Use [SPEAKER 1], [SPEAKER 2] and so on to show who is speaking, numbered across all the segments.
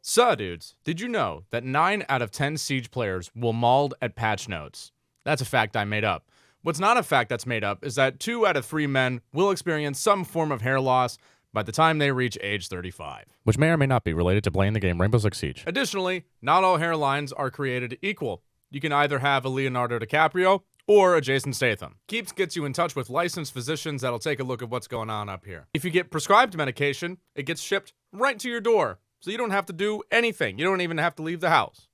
[SPEAKER 1] So, dudes, did you know that 9 out of 10 Siege players will mald at patch notes? That's a fact I made up. What's not a fact that's made up is that 2 out of 3 men will experience some form of hair loss by the time they reach age 35.
[SPEAKER 2] Which may or may not be related to playing the game Rainbow Six Siege.
[SPEAKER 1] Additionally, not all hairlines are created equal. You can either have a Leonardo DiCaprio or a Jason Statham. Keeps gets you in touch with licensed physicians that'll take a look at what's going on up here. If you get prescribed medication, it gets shipped right to your door. So you don't have to do anything. You don't even have to leave the house.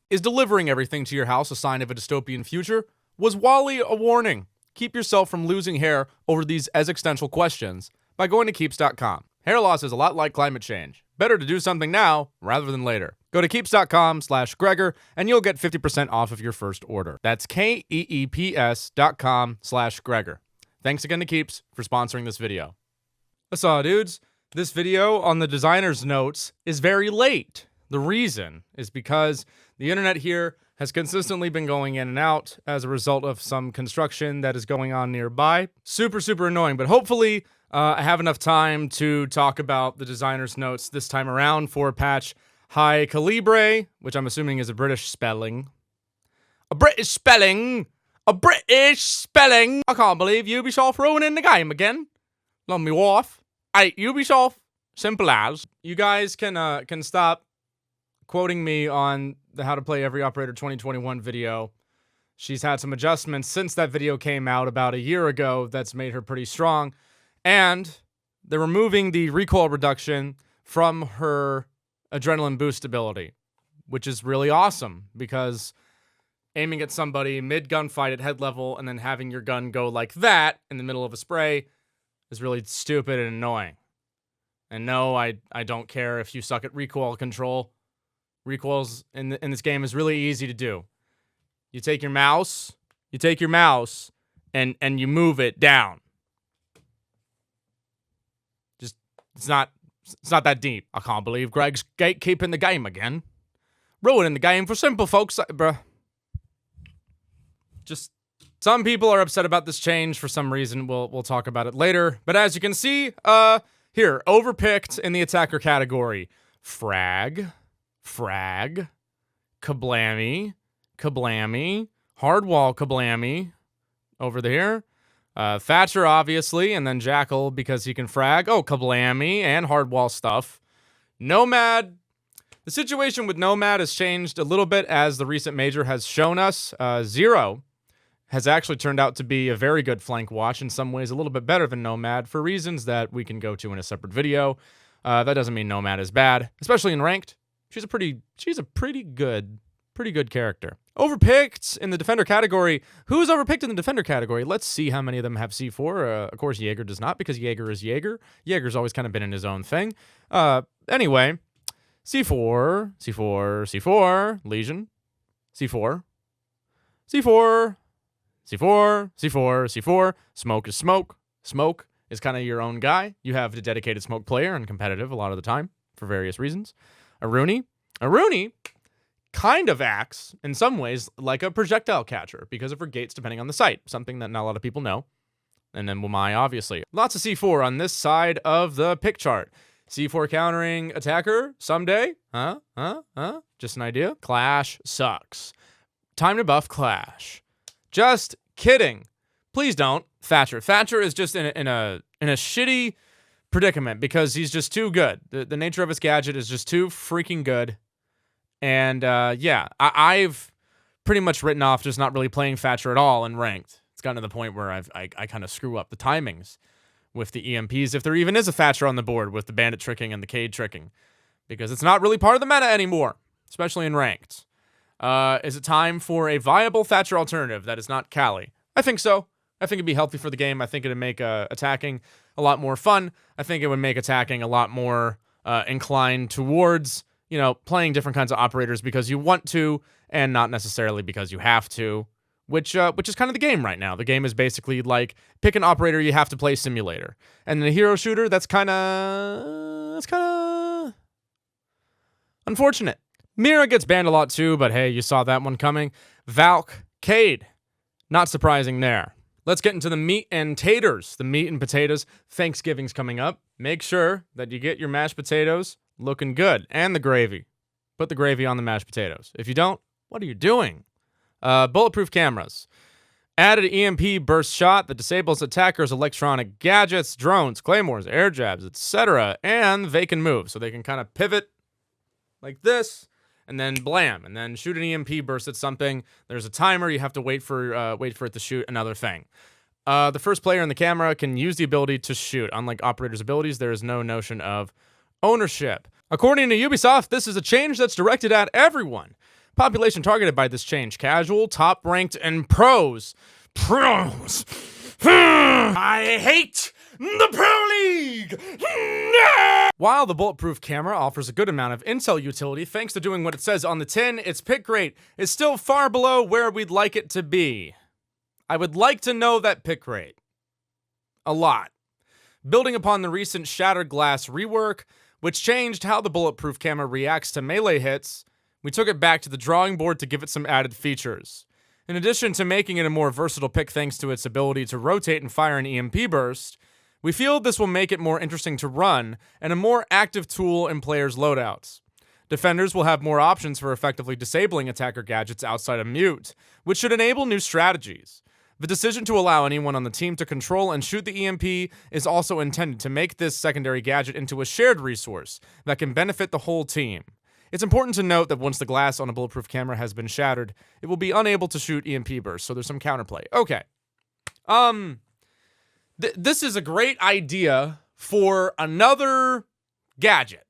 [SPEAKER 1] Is delivering everything to your house a sign of a dystopian future? Was WALL-E a warning? Keep yourself from losing hair over these existential questions by going to keeps.com. Hair loss is a lot like climate change. Better to do something now rather than later. Go to keeps.com/Gregor and you'll get 50% off of your first order. That's KEEPS.com/Gregor. Thanks again to Keeps for sponsoring this video. So, dudes, this video on the designer's notes is very late. The reason is because the internet here has consistently been going in and out as a result of some construction that is going on nearby. Super, super annoying, but hopefully I have enough time to talk about the designer's notes this time around for patch Calibre, which I'm assuming is a British spelling. A British spelling! A British spelling! I can't believe Ubisoft ruining the game again. Love me wife. Hey, Ubisoft, simple as. You guys can stop quoting me on the How to Play Every Operator 2021 video. She's had some adjustments since that video came out about a year ago that's made her pretty strong. And they're removing the recoil reduction from her adrenaline boost ability, which is really awesome because aiming at somebody mid-gunfight at head level and then having your gun go like that in the middle of a spray is really stupid and annoying. And no, I don't care if you suck at recoil control. Recoils in this game is really easy to do. You take your mouse, and you move it down. Just it's not that deep. I can't believe Greg's gatekeeping the game again. Ruining the game for simple folks, bruh. Just some people are upset about this change for some reason. We'll talk about it later. But as you can see, here, overpicked in the attacker category. Frag, kablammy, hardwall kablammy over there. Thatcher, obviously, and then Jackal because he can frag. Oh, kablammy and hardwall stuff. Nomad. The situation with Nomad has changed a little bit as the recent major has shown us. Zero has actually turned out to be a very good flank watch, in some ways a little bit better than Nomad for reasons that we can go to in a separate video. That doesn't mean Nomad is bad, especially in ranked. She's a pretty good character. Overpicked in the defender category. Who's overpicked in the defender category? Let's see how many of them have C4. Of course, Jaeger does not because Jaeger is Jaeger. Jaeger's always kind of been in his own thing. Anyway, C4, Legion, C4, Smoke is smoke. Smoke is kind of your own guy. You have the dedicated smoke player and competitive a lot of the time for various reasons. Aruni kind of acts in some ways like a projectile catcher because of her gates depending on the site, something that not a lot of people know. And then Wamai, obviously. Lots of C4 on this side of the pick chart. C4 countering attacker someday? Huh? Just an idea. Clash sucks. Time to buff Clash. Just kidding. Please don't. Thatcher. Thatcher is just in a shitty predicament because he's just too good. The nature of his gadget is just too freaking good. And yeah, I've pretty much written off just not really playing Thatcher at all in ranked. It's gotten to the point where I kind of screw up the timings with the EMPs, if there even is a Thatcher on the board with the bandit tricking and the Cade tricking, because it's not really part of the meta anymore, especially in ranked. Is it time for a viable Thatcher alternative that is not Cali? I think so. I think it'd be healthy for the game. I think it'd make attacking a lot more fun. I think it would make attacking a lot more inclined towards, playing different kinds of operators because you want to and not necessarily because you have to, which is kind of the game right now. The game is basically like pick an operator you have to play simulator. And in a hero shooter, that's kind of unfortunate. Mira gets banned a lot too, but hey, you saw that one coming. Valk, Cade. Not surprising there. Let's get into the meat and taters. The meat and potatoes. Thanksgiving's coming up. Make sure that you get your mashed potatoes Looking good. And the gravy. Put the gravy on the mashed potatoes. If you don't, what are you doing? Bulletproof cameras. Added EMP burst shot that disables attackers' electronic gadgets, drones, claymores, air jabs, etc. And they can move, so they can kind of pivot like this, and then blam, and then shoot an EMP burst at something. There's a timer. You have to wait for it to shoot another thing. The first player in the camera can use the ability to shoot. Unlike operators' abilities, there is no notion of ownership. According to Ubisoft, this is a change that's directed at everyone. Population targeted by this change: casual, top-ranked, and pros. Pros. I hate the Pro League! While the Bulletproof camera offers a good amount of intel utility thanks to doing what it says on the tin, its pick rate is still far below where we'd like it to be. I would like to know that pick rate. A lot. Building upon the recent Shattered Glass rework, which changed how the Bulletproof camera reacts to melee hits, we took it back to the drawing board to give it some added features. In addition to making it a more versatile pick thanks to its ability to rotate and fire an EMP burst, we feel this will make it more interesting to run and a more active tool in players' loadouts. Defenders will have more options for effectively disabling attacker gadgets outside of mute, which should enable new strategies. The decision to allow anyone on the team to control and shoot the EMP is also intended to make this secondary gadget into a shared resource that can benefit the whole team. It's important to note that once the glass on a Bulletproof camera has been shattered, it will be unable to shoot EMP bursts, so there's some counterplay. Okay. This is a great idea for another gadget.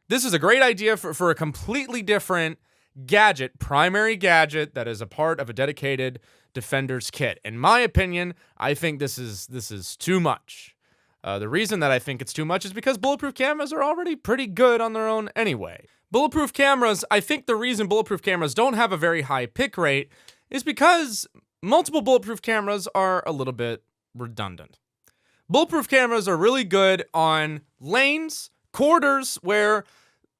[SPEAKER 1] This is a great idea for a completely different gadget, primary gadget that is a part of a dedicated defender's kit. In my opinion, I think this is too much. The reason that I think it's too much is because Bulletproof cameras are already pretty good on their own anyway. Bulletproof cameras, I think the reason Bulletproof cameras don't have a very high pick rate is because multiple Bulletproof cameras are a little bit redundant. Bulletproof cameras are really good on lanes, corridors, where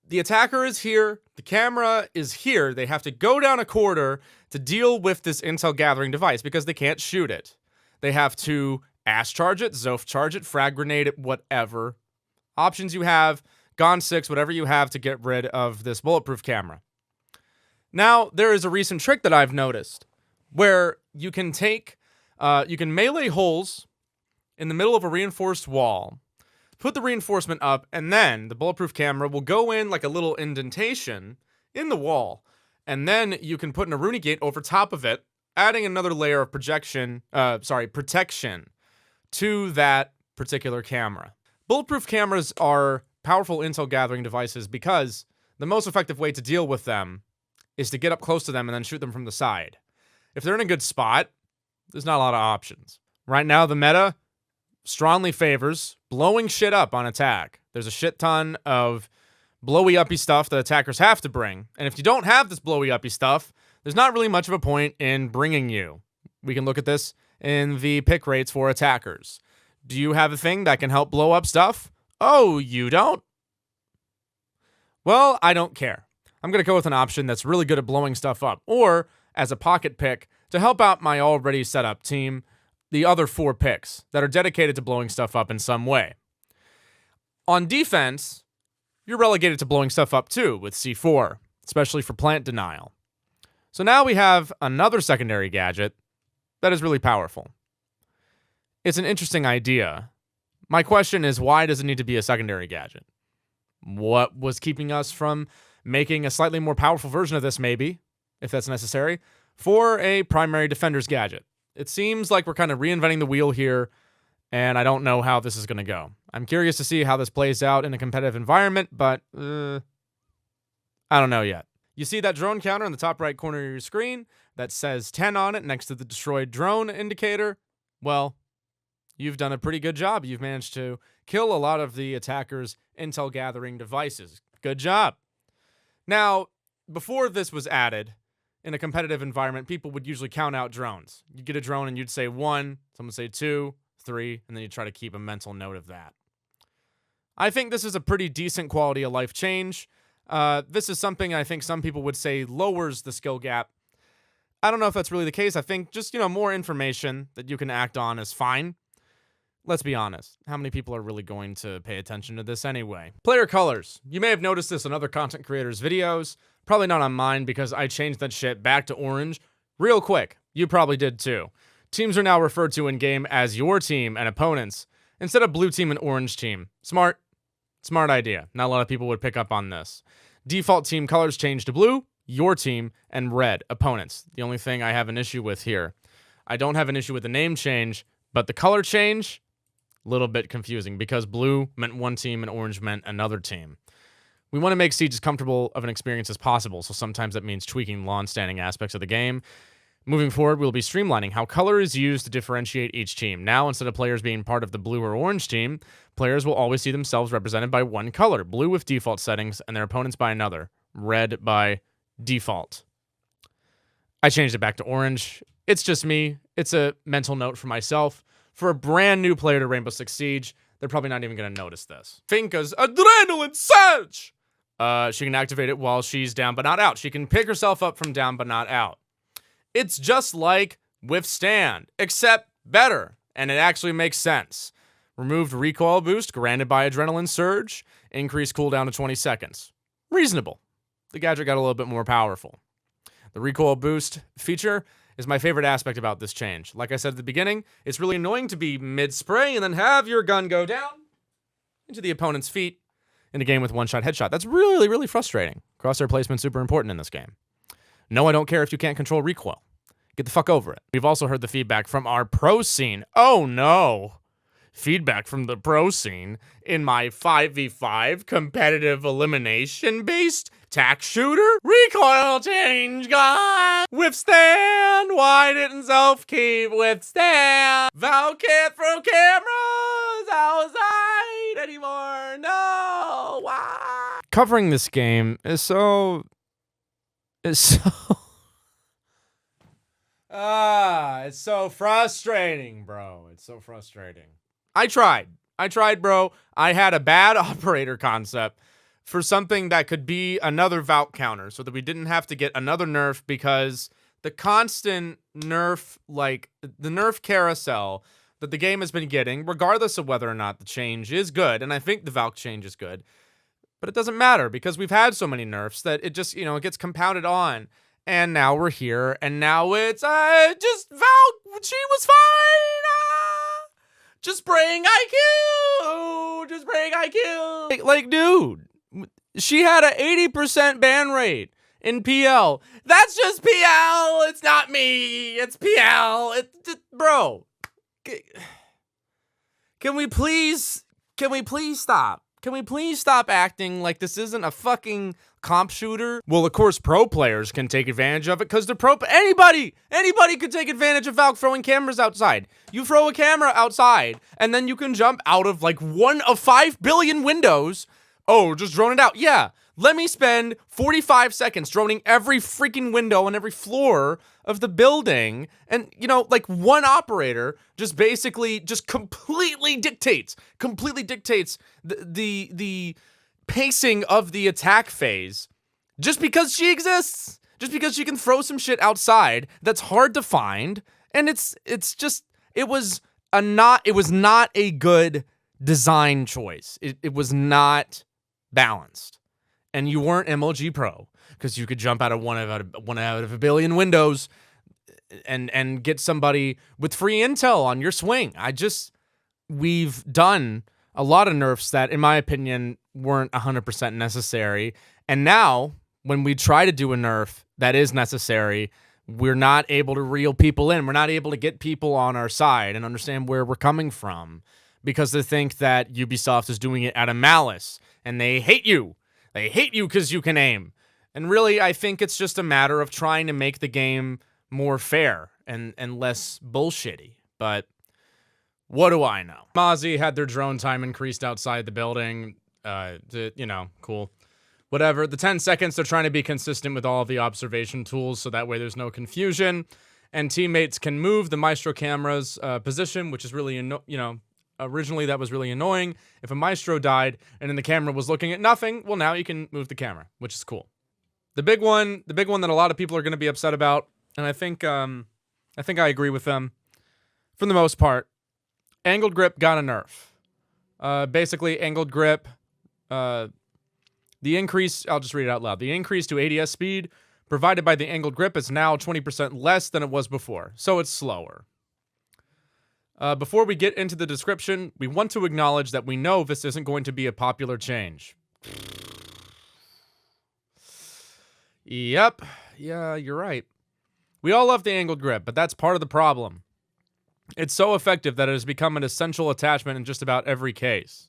[SPEAKER 1] the attacker is here, the camera is here. They have to go down a corridor to deal with this intel gathering device because they can't shoot it. They have to ash charge it, Zof charge it, frag grenade it, whatever options you have, Gone 6, whatever you have to get rid of this Bulletproof camera. Now, there is a recent trick that I've noticed where you can melee holes in the middle of a reinforced wall, put the reinforcement up, and then the Bulletproof camera will go in like a little indentation in the wall, and then you can put an Aruni gate over top of it, adding another layer of protection to that particular camera. Bulletproof cameras are powerful intel gathering devices because the most effective way to deal with them is to get up close to them and then shoot them from the side. If they're in a good spot, there's not a lot of options. Right now, the meta strongly favors blowing shit up on attack. There's a shit ton of blowy-uppy stuff that attackers have to bring, and if you don't have this blowy-uppy stuff, there's not really much of a point in bringing you. We can look at this in the pick rates for attackers. Do you have a thing that can help blow up stuff? Oh, you don't? Well, I don't care. I'm going to go with an option that's really good at blowing stuff up, or as a pocket pick to help out my already set up team, the other 4 picks that are dedicated to blowing stuff up in some way. On defense, you're relegated to blowing stuff up too with C4, especially for plant denial. So now we have another secondary gadget that is really powerful. It's an interesting idea. My question is, why does it need to be a secondary gadget? What was keeping us from making a slightly more powerful version of this, maybe, if that's necessary, for a primary defender's gadget? It seems like we're kind of reinventing the wheel here, and I don't know how this is going to go. I'm curious to see how this plays out in a competitive environment, but I don't know yet. You see that drone counter in the top right corner of your screen that says 10 on it next to the destroyed drone indicator? Well, you've done a pretty good job. You've managed to kill a lot of the attacker's intel gathering devices. Good job. Now, before this was added, in a competitive environment, people would usually count out drones. You'd get a drone and you'd say 1, someone would say 2, 3, and then you'd try to keep a mental note of that. I think this is a pretty decent quality of life change. This is something I think some people would say lowers the skill gap. I don't know if that's really the case. I think just, more information that you can act on is fine. let's be honest, how many people are really going to pay attention to this anyway? Player colors. You may have noticed this in other content creators' videos. Probably not on mine because I changed that shit back to orange real quick. You probably did too. Teams are now referred to in-game as your team and opponents instead of blue team and orange team. Smart idea. Not a lot of people would pick up on this. Default team colors change to blue, your team, and red, opponents. The only thing I have an issue with here. I don't have an issue with the name change, but the color change, a little bit confusing because blue meant one team and orange meant another team. We want to make Siege as comfortable of an experience as possible, so sometimes that means tweaking long-standing aspects of the game. Moving forward, we'll be streamlining how color is used to differentiate each team. Now, instead of players being part of the blue or orange team, players will always see themselves represented by one color, blue with default settings, and their opponents by another, red by default. I changed it back to orange. It's just me. It's a mental note for myself. For a brand new player to Rainbow Six Siege, they're probably not even going to notice this. Finka's Adrenaline Surge! She can activate it while she's down but not out. She can pick herself up from down but not out. It's just like Withstand, except better, and it actually makes sense. Removed recoil boost granted by Adrenaline Surge, increased cooldown to 20 seconds. Reasonable. The gadget got a little bit more powerful. The recoil boost feature is my favorite aspect about this change. Like I said at the beginning, it's really annoying to be mid-spray and then have your gun go down into the opponent's feet in a game with one-shot headshot. That's really, really frustrating. Crosshair placement super important in this game. No, I don't care if you can't control recoil. Get the fuck over it. We've also heard the feedback from our pro scene. Oh no! Feedback from the pro scene in my 5v5 competitive elimination-based tack shooter. Recoil change gone! Withstand! Why didn't Zelf keep Withstand? Val can't throw cameras outside anymore. No! Why? Covering this game is so... it's so frustrating, bro. It's so frustrating. I tried, bro. I had a bad operator concept for something that could be another Valk counter so that we didn't have to get another nerf because the constant nerf, like the nerf carousel that the game has been getting, regardless of whether or not the change is good, and I think the Valk change is good, but it doesn't matter because we've had so many nerfs that it just, it gets compounded on. And now we're here, and now it's, just Valk, she was fine, just bring IQ, just bring IQ. Like, dude, she had a 80% ban rate in PL. That's just PL, it's not me, it's PL, bro. Can we please stop? Can we please stop acting like this isn't a fucking comp shooter? Well, of course, pro players can take advantage of it because they're pro. Anybody could take advantage of Valk throwing cameras outside. You throw a camera outside, and then you can jump out of like 1 of 5 billion windows. Oh, just drone it out. Yeah. Let me spend 45 seconds droning every freaking window on every floor of the building. And, like one operator just basically just completely dictates the pacing of the attack phase just because she exists. Just because she can throw some shit outside that's hard to find. And it was not a good design choice. It was not balanced. And you weren't MLG Pro because you could jump out of one out of a billion windows and get somebody with free intel on your swing. We've done a lot of nerfs that, in my opinion, weren't 100% necessary. And now, when we try to do a nerf that is necessary, we're not able to reel people in. We're not able to get people on our side and understand where we're coming from because they think that Ubisoft is doing it out of malice and they hate you. They hate you because you can aim. And really, I think it's just a matter of trying to make the game more fair and less bullshitty. But what do I know? Mozzie had their drone time increased outside the building. Cool. Whatever. The 10 seconds, they're trying to be consistent with all of the observation tools so that way there's no confusion. And teammates can move the Maestro camera's position, which is really, originally that was really annoying. If a Maestro died and then the camera was looking at nothing, well, now you can move the camera, which is cool. The big one that a lot of people are going to be upset about, and I think I agree with them for the most part, Angled grip got a nerf. Basically, angled grip, the increase, I'll just read it out loud. The increase to ADS speed provided by the angled grip is now 20% less than it was before, so it's slower. Before we get into the description, we want to acknowledge that we know this isn't going to be a popular change. Yep. Yeah, you're right. We all love the angled grip, but that's part of the problem. It's so effective that it has become an essential attachment in just about every case.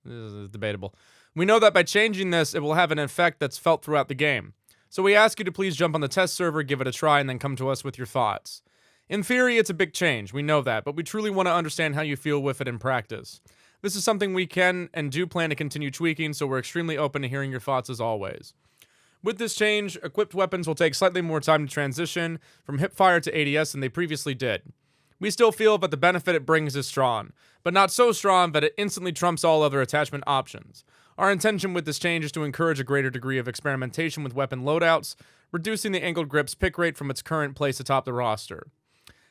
[SPEAKER 1] This is debatable. We know that by changing this, it will have an effect that's felt throughout the game. So we ask you to please jump on the test server, give it a try, and then come to us with your thoughts. In theory, it's a big change, we know that, but we truly want to understand how you feel with it in practice. This is something we can and do plan to continue tweaking, so we're extremely open to hearing your thoughts as always. With this change, equipped weapons will take slightly more time to transition from hipfire to ADS than they previously did. We still feel that the benefit it brings is strong, but not so strong that it instantly trumps all other attachment options. Our intention with this change is to encourage a greater degree of experimentation with weapon loadouts, reducing the angled grip's pick rate from its current place atop the roster.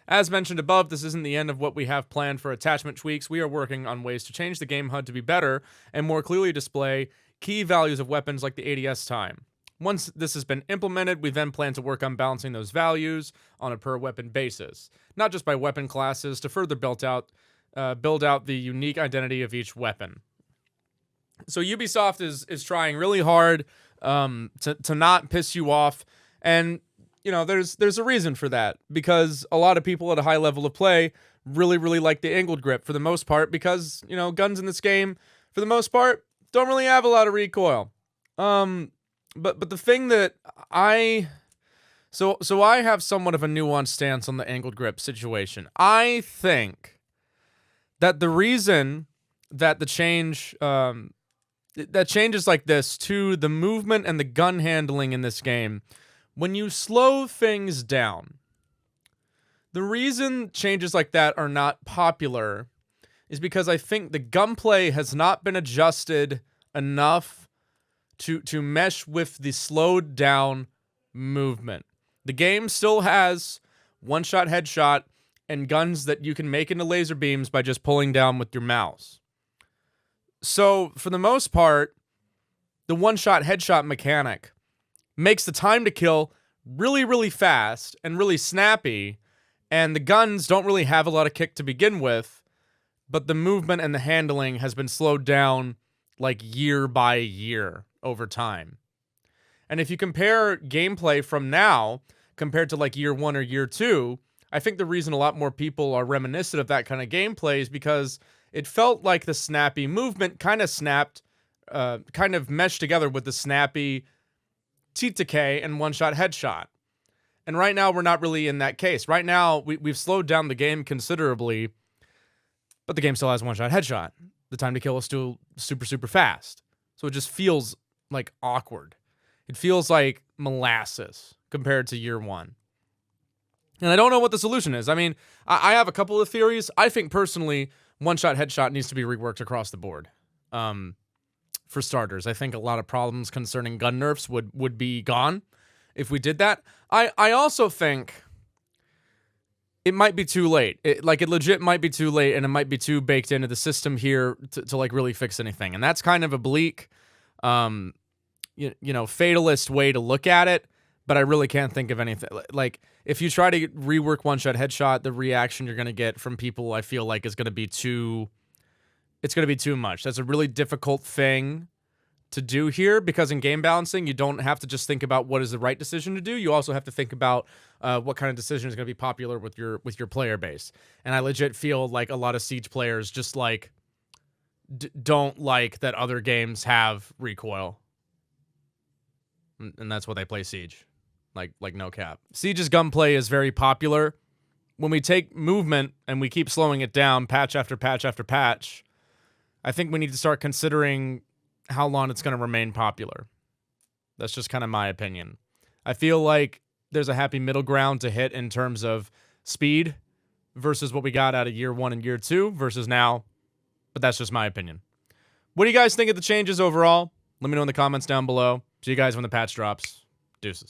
[SPEAKER 1] As mentioned above, this isn't the end of what we have planned for attachment tweaks. We are working on ways to change the game HUD to be better and more clearly display key values of weapons like the ADS time. Once this has been implemented, we then plan to work on balancing those values on a per-weapon basis, not just by weapon classes, to further build out the unique identity of each weapon. So Ubisoft is trying really hard to not piss you off, and you know there's a reason for that, because a lot of people at a high level of play really like the angled grip for the most part, because you know guns in this game for the most part don't really have a lot of recoil. But the thing that I have somewhat of a nuanced stance on the angled grip situation. I think that the reason that the change that changes like this to the movement and the gun handling in this game, when you slow things down, the reason changes like that are not popular is because I think the gunplay has not been adjusted enough to mesh with the slowed down movement. The game still has one-shot headshot and guns that you can make into laser beams by just pulling down with your mouse. So, for the most part, the one-shot headshot mechanic makes the time to kill really fast and really snappy, and the guns don't really have a lot of kick to begin with, but the movement and the handling has been slowed down like year by year over time. And if you compare gameplay from now compared to like year 1 or year 2, I think the reason a lot more people are reminiscent of that kind of gameplay is because it felt like the snappy movement kind of meshed together with the snappy TTK and one-shot headshot. And right now, we're not really in that case. Right now, we've slowed down the game considerably, but the game still has one-shot headshot. The time to kill is still super fast. So it just feels like awkward. It feels like molasses compared to year 1. And I don't know what the solution is. I mean, I have a couple of theories. I think personally, one-shot headshot needs to be reworked across the board. For starters, I think a lot of problems concerning gun nerfs would be gone if we did that. I also think it might be too late. It legit might be too late, and it might be too baked into the system here to like really fix anything. And that's kind of a bleak, fatalist way to look at it. But I really can't think of anything. Like, if you try to rework one-shot headshot, the reaction you're gonna get from people, I feel like, is gonna be too. It's gonna be too much. That's a really difficult thing to do here, because in game balancing, you don't have to just think about what is the right decision to do. You also have to think about what kind of decision is going to be popular with your player base. And I legit feel like a lot of Siege players just like don't like that other games have recoil, and that's why they play Siege. Like no cap. Siege's gunplay is very popular. When we take movement and we keep slowing it down, patch after patch after patch, I think we need to start considering how long it's going to remain popular. That's just kind of my opinion. I feel like there's a happy middle ground to hit in terms of speed versus what we got out of year 1 and year 2 versus now, but that's just my opinion. What do you guys think of the changes overall? Let me know in the comments down below. See you guys when the patch drops. Deuces.